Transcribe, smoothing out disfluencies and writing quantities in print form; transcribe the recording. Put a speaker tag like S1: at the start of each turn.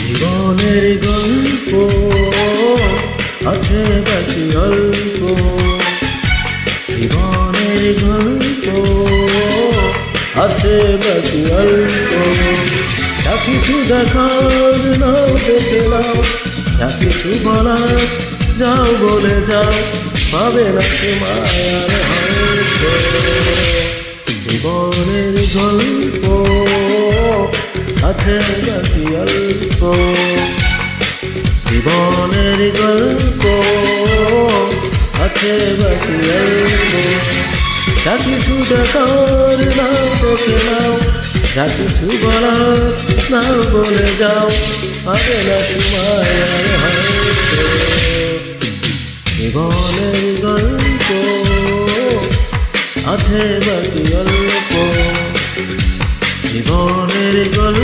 S1: জীবনের গল্প আছে বাকি অল্প, জীবনের গল্প আছে বাকি অল্প। যা কিছু দেখার নাও দেখে নাও, যা কিছু বলার যাও বলে যাও, পাবে না সে মায়ার হয়তো। জীবনের গল্প আছে বাকি অল্প, জীবনের গল্প আছে বাকি অল্প। যা কিছু দেখার নাও দেখে নাও, যা কিছু বলার নাও বলে যাও, পাবে না তোমার হয়তো। জীবনের গল্প আছে বাকি অল্প, জীবন